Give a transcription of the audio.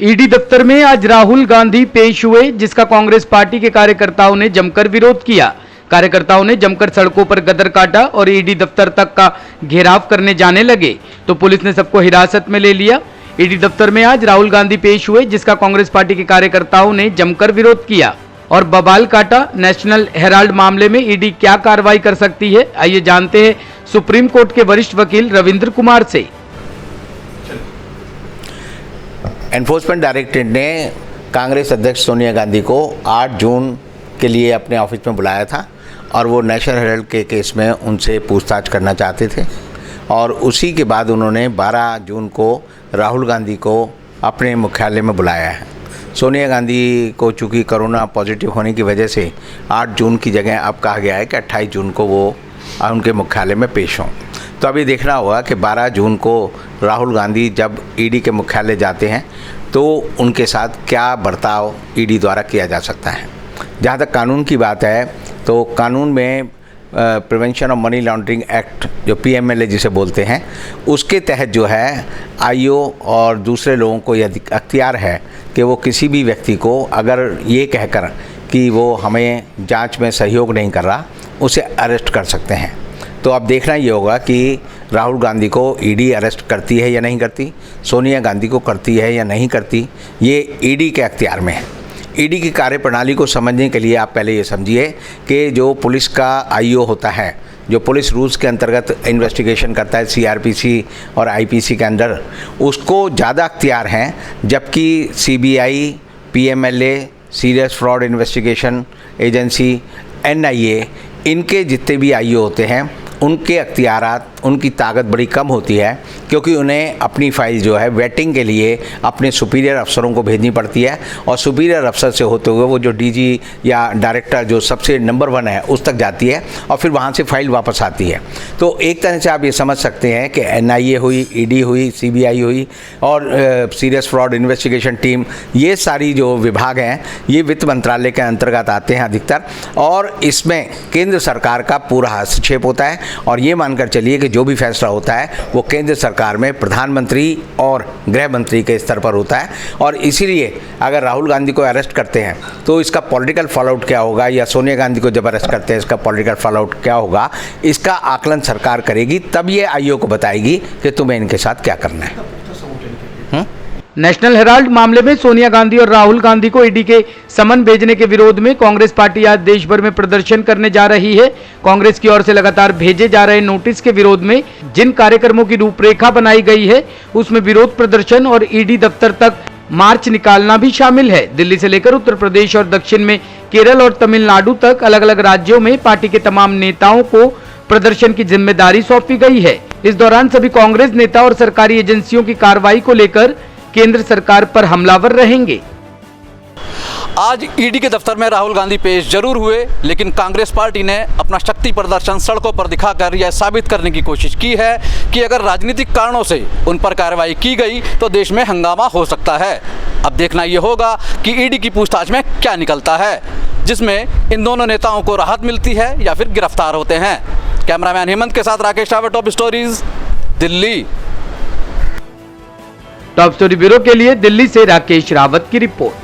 ED दफ्तर में आज राहुल गांधी पेश हुए, जिसका कांग्रेस पार्टी के कार्यकर्ताओं ने जमकर विरोध किया। कार्यकर्ताओं ने जमकर सड़कों पर गदर काटा और ईडी दफ्तर तक का घेराव करने जाने लगे तो पुलिस ने सबको हिरासत में ले लिया। ईडी दफ्तर में आज राहुल गांधी पेश हुए, जिसका कांग्रेस पार्टी के कार्यकर्ताओं ने जमकर विरोध किया और बवाल काटा। नेशनल हेराल्ड मामले में ईडी क्या कार्रवाई कर सकती है, आइए जानते हैं सुप्रीम कोर्ट के वरिष्ठ वकील रविंद्र कुमार से। एनफोर्समेंट डायरेक्टरेट ने कांग्रेस अध्यक्ष सोनिया गांधी को 8 जून के लिए अपने ऑफिस में बुलाया था और वो नेशनल हेराल्ड के केस में उनसे पूछताछ करना चाहते थे और उसी के बाद उन्होंने 12 जून को राहुल गांधी को अपने मुख्यालय में बुलाया है। सोनिया गांधी को चूँकि कोरोना पॉजिटिव होने की वजह से 8 जून की जगह अब कहा गया है कि 28 जून को वो उनके मुख्यालय में पेश हों। तो अभी देखना होगा कि 12 जून को राहुल गांधी जब ईडी के मुख्यालय जाते हैं तो उनके साथ क्या बर्ताव ईडी द्वारा किया जा सकता है। जहाँ तक कानून की बात है तो कानून में prevention of money laundering act जो PMLA जिसे बोलते हैं उसके तहत जो है आईओ और दूसरे लोगों को यह अख्तियार है कि वो किसी भी व्यक्ति को अगर ये कहकर कि वो हमें जांच में सहयोग नहीं कर रहा उसे अरेस्ट कर सकते हैं। तो अब देखना ये होगा कि राहुल गांधी को ईडी अरेस्ट करती है या नहीं करती, सोनिया गांधी को करती है या नहीं करती, ये ईडी के अख्तियार में है। ईडी की कार्यप्रणाली को समझने के लिए आप पहले ये समझिए कि जो पुलिस का आईओ होता है, जो पुलिस रूल्स के अंतर्गत इन्वेस्टिगेशन करता है CRPC और IPC के अंदर, उसको ज़्यादा अख्तियार हैं, जबकि CBI, PMLA, serious fraud investigation agency, NIA, इनके जितने भी आईओ होते हैं उनके अख्तियारात, उनकी ताकत बड़ी कम होती है क्योंकि उन्हें अपनी फाइल जो है वेटिंग के लिए अपने सुपीरियर अफसरों को भेजनी पड़ती है और सुपीरियर अफसर से होते हुए वो जो DG या डायरेक्टर जो सबसे नंबर 1 है उस तक जाती है और फिर वहाँ से फाइल वापस आती है। तो एक तरह से आप ये समझ सकते हैं कि NIA हुई, ED हुई, CBI हुई और सीरियस फ्रॉड इन्वेस्टिगेशन टीम, ये सारी जो विभाग हैं ये वित्त मंत्रालय के अंतर्गत आते हैं अधिकतर और इसमें केंद्र सरकार का पूरा हस्तक्षेप होता है और ये मानकर चलिए कि जो भी फैसला होता है वो केंद्र सरकार में प्रधानमंत्री और गृह मंत्री के स्तर पर होता है और इसीलिए अगर राहुल गांधी को अरेस्ट करते हैं तो इसका पॉलिटिकल फॉलोआउट क्या होगा या सोनिया गांधी को जब अरेस्ट करते हैं इसका पॉलिटिकल फॉलोआउट क्या होगा, इसका आकलन सरकार करेगी, तब ये आईओ को बताएगी कि तुम्हें इनके साथ क्या करना है। नेशनल हेराल्ड मामले में सोनिया गांधी और राहुल गांधी को ईडी के समन भेजने के विरोध में कांग्रेस पार्टी आज देश भर में प्रदर्शन करने जा रही है। कांग्रेस की ओर से लगातार भेजे जा रहे नोटिस के विरोध में जिन कार्यक्रमों की रूपरेखा बनाई गई है उसमें विरोध प्रदर्शन और ईडी दफ्तर तक मार्च निकालना भी शामिल है। दिल्ली से लेकर उत्तर प्रदेश और दक्षिण में केरल और तमिलनाडु तक अलग अलग राज्यों में पार्टी के तमाम नेताओं को प्रदर्शन की जिम्मेदारी सौंपी गई है। इस दौरान सभी कांग्रेस नेता और सरकारी एजेंसियों की कार्रवाई को लेकर केंद्र सरकार पर हमलावर रहेंगे। आज ईडी के दफ्तर में राहुल गांधी पेश जरूर हुए, लेकिन कांग्रेस पार्टी ने अपना शक्ति प्रदर्शन सड़कों पर दिखाकर यह साबित करने की कोशिश की है कि अगर राजनीतिक कारणों से उन पर कार्रवाई की गई तो देश में हंगामा हो सकता है। अब देखना यह होगा कि ईडी की पूछताछ में क्या निकलता है, जिसमें इन दोनों नेताओं को राहत मिलती है या फिर गिरफ्तार होते हैं। कैमरामैन हेमंत के साथ Rakesh Rawat, top stories, Delhi. Top story bureau के लिए दिल्ली से राकेश रावत की रिपोर्ट।